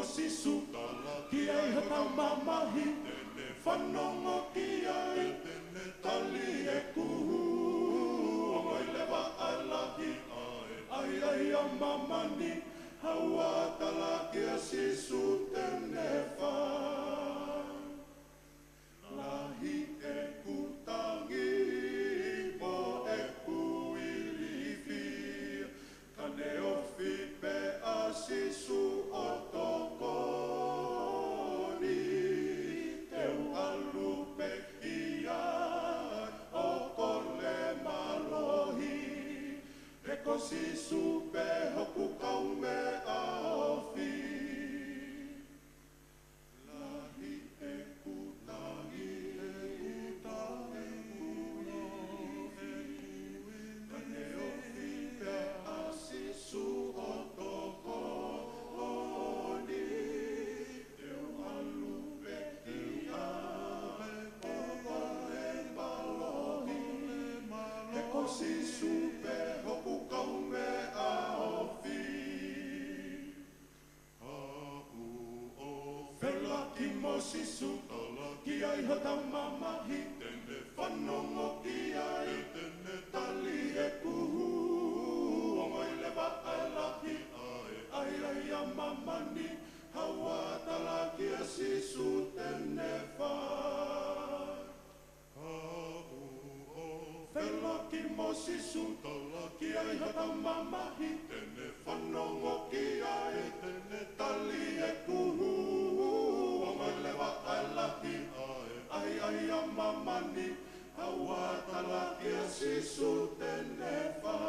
sisu ki ai hatau mamahi whanongo ki ai tali e kuhu ongoi lewa alahi ai ai a mamani haua tala ki a sisu tene whai lahi e kutangi mo e kuilifi kane ofi pe a sisu o tokoni teu alu pe ia o kole malohi e ko sisu pe hoku kaume a ofi lahi e kutangi kane ofi pe a sisu o tokoni teu alu pe ia o kole malohi e ko sisu pe hoku kaume a ofi Whela ki mo sisu ki ai hatau mamahi tene whanongo ki ai tali e kuhu ongoi lewa alahi ai ai a mamani haua tala ki a sisu tene whai Whela ki mo sisu ki ai hatau mamahi tene whanongo ki ai tali e kuhu ongoi lewa alahi ai ai a mamani haua tala ki a sisu tene whai